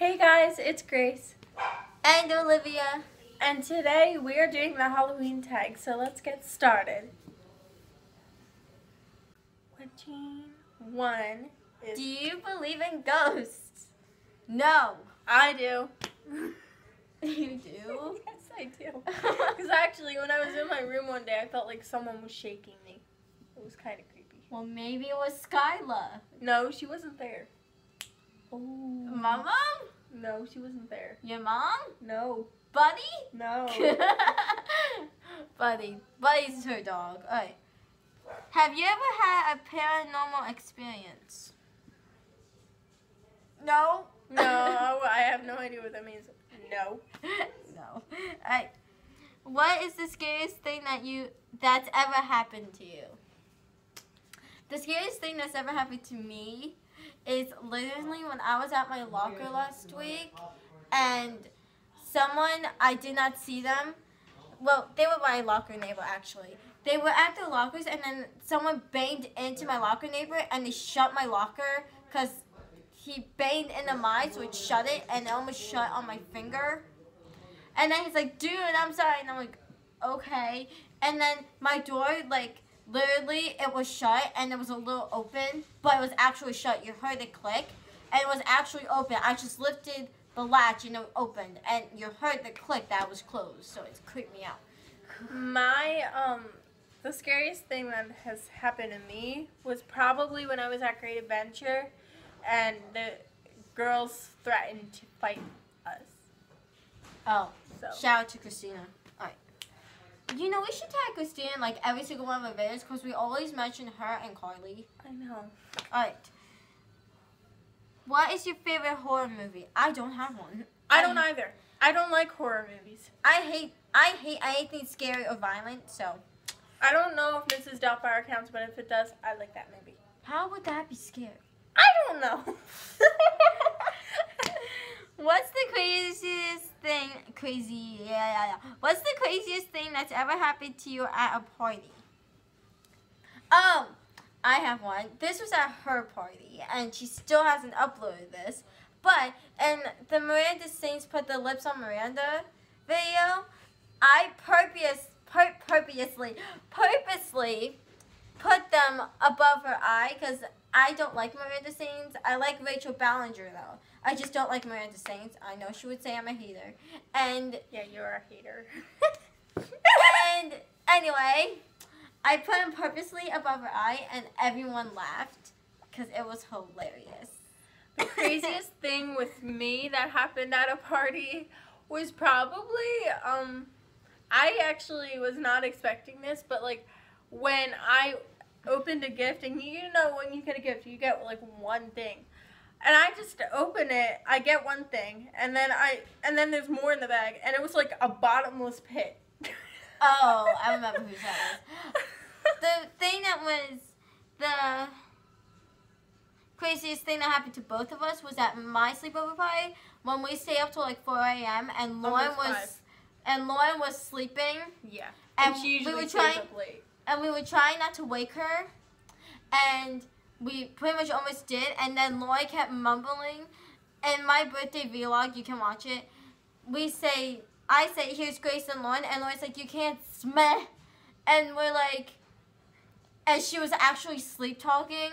Hey guys, it's Grace. And Olivia. And today we are doing the Halloween tag, so let's get started. 1 is... Do you believe in ghosts? No. I do. You do? Yes, I do. Because actually, when I was in my room one day, I felt like someone was shaking me. It was kind of creepy. Well, maybe it was Skyla. No, she wasn't there. Oh. My mom? No, she wasn't there. Your mom? No. Buddy? No. Buddy. Buddy's her dog. Alright. Have you ever had a paranormal experience? No? No, I have no idea what that means. No. No. Alright. What is the scariest thing that's ever happened to you? The scariest thing that's ever happened to me is literally when I was at my locker last week and someone, I did not see them. Well, they were my locker neighbor actually. They were at their lockers and then someone banged into my locker neighbor and they shut my locker because he banged into mine, so it shut it and it almost shut on my finger. And then he's like, dude, I'm sorry. And I'm like, okay. And then my door, like, literally, it was shut and it was a little open, but it was actually shut. You heard it click, and it was actually open. I just lifted the latch and it opened, and you heard the click that was closed, so it creeped me out. The scariest thing that has happened to me was probably when I was at Great Adventure and the girls threatened to fight us. Oh, So. Shout out to Christina. Alright. You know, we should tag Christina in, like, every single one of our videos because we always mention her and Carly. I know. Alright. What is your favorite horror movie? I don't have one. I don't either. I don't like horror movies. I hate anything scary or violent, so. I don't know if Mrs. Doubtfire counts, but if it does, I like that movie. How would that be scary? I don't know. What's the craziest thing? What's the craziest thing that's ever happened to you at a party? Oh, I have one. This was at her party, and she still hasn't uploaded this. But in the Miranda Saints Put the Lips on Miranda video, I purposely put them above her eye because I don't like Miranda Saints. I like Rachel Ballinger though. I just don't like Miranda Saints. I know she would say I'm a hater. And yeah, you're a hater. and anyway, I put them purposely above her eye and everyone laughed because it was hilarious. The craziest thing with me that happened at a party was probably, I actually was not expecting this, but like when I opened a gift, and you know when you get a gift, you get like one thing. And I just open it, I get one thing, and then there's more in the bag, and it was like a bottomless pit. Oh, I remember whose that was. The thing that was the craziest thing that happened to both of us was at my sleepover party when we stayed up till like 4 a.m. and Lauren was sleeping. Yeah. And she usually stays up late. And we were trying not to wake her, and we pretty much almost did, and then Lauren kept mumbling. In my birthday vlog, you can watch it, I say, here's Grace and Lauren's like, you can't smell. And we're like, and she was actually sleep talking,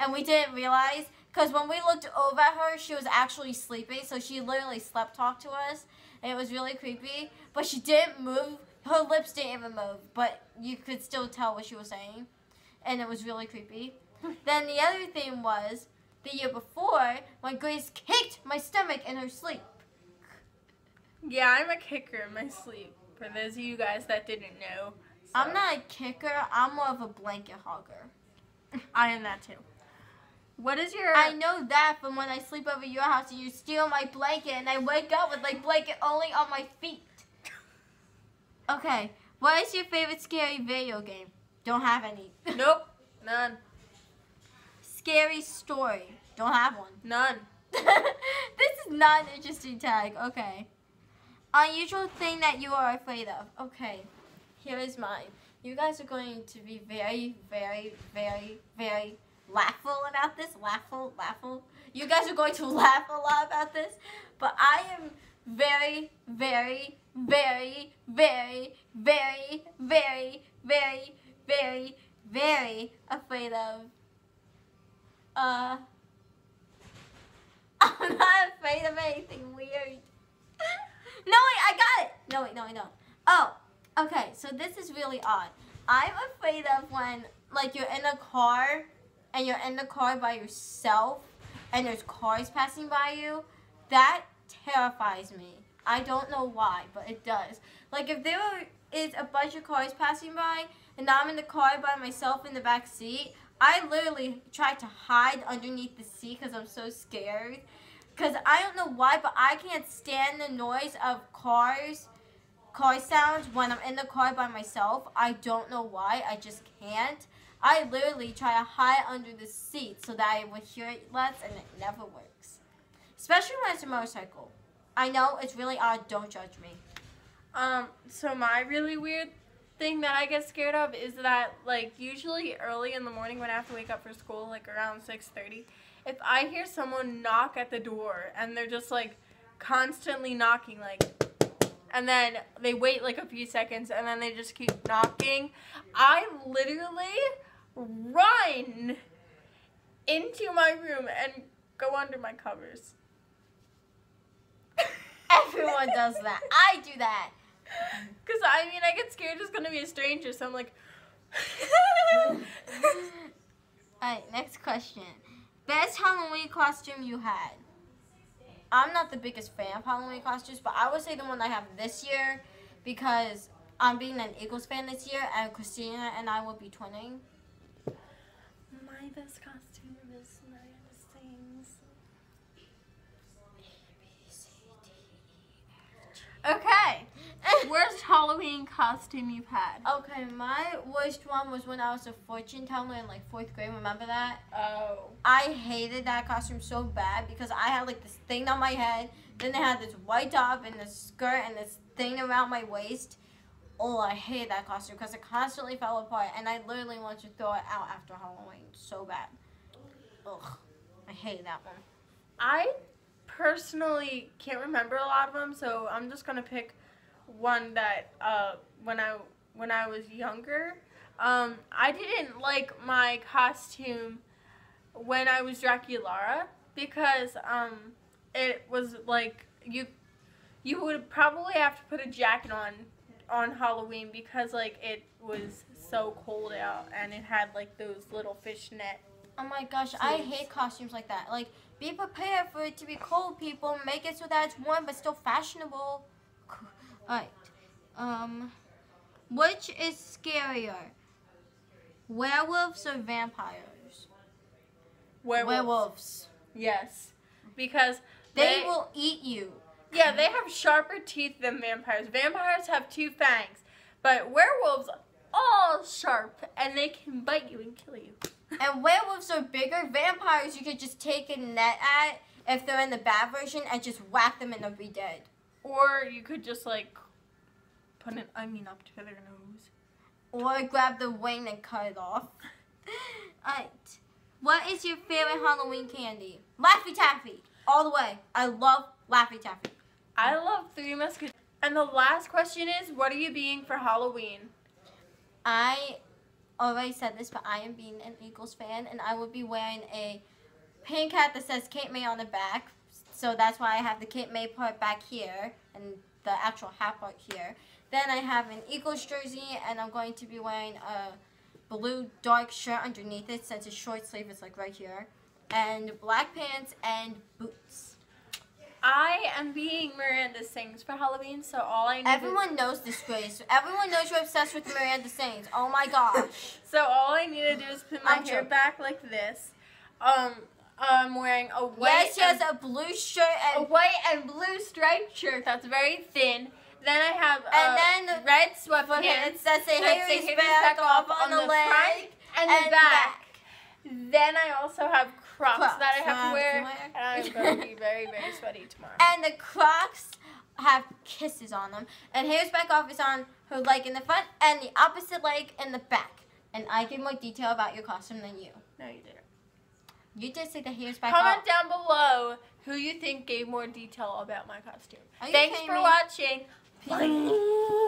and we didn't realize, because when we looked over at her, she was actually sleeping, so she literally slept talked to us, and it was really creepy, but she didn't move. Her lips didn't even move, but you could still tell what she was saying, and it was really creepy. Then the other thing was, the year before, when Grace kicked my stomach in her sleep. Yeah, I'm a kicker in my sleep, for those of you guys that didn't know. So. I'm not a kicker, I'm more of a blanket hogger. I am that too. What is your... I know that from when I sleep over your house and you steal my blanket and I wake up with my blanket only on my feet. Okay, what is your favorite scary video game? Don't have any. Nope, none. Scary story. Don't have one. None. This is not an interesting tag. Okay. Unusual thing that you are afraid of. Okay, here is mine. You guys are going to be very, very, very, very laughful about this. Laughful. You guys are going to laugh a lot about this, but I am very, very, very, very, very, very, very, very, very afraid of. I'm not afraid of anything weird. No, wait, I got it. No, wait, no, I don't. Oh, okay, so this is really odd. I'm afraid of when, like, you're in a car and you're in the car by yourself and there's cars passing by you. That terrifies me. I don't know why, but it does. Like, if there is a bunch of cars passing by and I'm in the car by myself in the back seat, I literally try to hide underneath the seat because I'm so scared. Because I don't know why, but I can't stand the noise of car sounds when I'm in the car by myself. I don't know why. I just can't. I literally try to hide under the seat so that I would hear it less, and it never works. Especially when it's a motorcycle. I know it's really odd. Don't judge me. So my really weird thing that I get scared of is that, like, usually early in the morning when I have to wake up for school, like around 6:30, if I hear someone knock at the door and they're just like constantly knocking, like, and then they wait like a few seconds and then they just keep knocking, I literally run into my room and go under my covers. Everyone does that. I do that. Because, I mean, I get scared it's going to be a stranger, so I'm like... Alright, next question. Best Halloween costume you had? I'm not the biggest fan of Halloween costumes, but I would say the one I have this year because I'm being an Eagles fan this year, and Christina and I will be twinning. My best costume is Miranda Sings. Okay. Worst Halloween costume you've had? Okay, my worst one was when I was a fortune teller in like 4th grade. Remember that? Oh. I hated that costume so bad because I had like this thing on my head. Then I had this white top and this skirt and this thing around my waist. Oh, I hated that costume because it constantly fell apart. And I literally wanted to throw it out after Halloween so bad. Ugh. I hated that one. I personally can't remember a lot of them, so I'm just going to pick one that when I was younger. I didn't like my costume when I was Draculaura because it was like you would probably have to put a jacket on Halloween because like it was so cold out and it had like those little fishnet. Oh my gosh, I hate costumes like that. Like, be prepared for it to be cold, people. Make it so that it's warm but still fashionable. Alright. Which is scarier? Werewolves or vampires? Werewolves. Yes. Because they will eat you. Yeah, they have sharper teeth than vampires. Vampires have 2 fangs. But werewolves are all sharp and they can bite you and kill you. And werewolves are bigger. Vampires you could just take a net at if they're in the bad version and just whack them and they'll be dead. Or you could just like put an onion up to their nose. Or grab the wing and cut it off. Alright. What is your favorite Halloween candy? Laffy Taffy. All the way. I love Laffy Taffy. I love Three Musketeers. And the last question is, what are you being for Halloween? I already said this, but I am being an Eagles fan, and I will be wearing a pink hat that says Cape May on the back. So that's why I have the Cape May part back here and the actual hat part here. Then I have an Eagles jersey, and I'm going to be wearing a blue dark shirt underneath it since it's short sleeve. It's like right here. And black pants and boots. I am being Miranda Sings for Halloween, so all I need Everyone knows this, Grace. Everyone knows you're obsessed with Miranda Sings. Oh my gosh. So all I need to do is put my hair back like this. I'm wearing a white a blue shirt and a white and blue striped shirt that's very thin. Then I have red sweatpants that say Harry's back off on the leg front and the back. Then I also have Crocs that I have to wear, and I'm going to be very, very sweaty tomorrow. And the Crocs have kisses on them, and Hair's back off is on her leg in the front and the opposite leg in the back. And I give more detail about your costume than you. No, you didn't. You just say the hair's back Comment down below who you think gave more detail about my costume. Okay, Thanks for Amy. watching. Bye.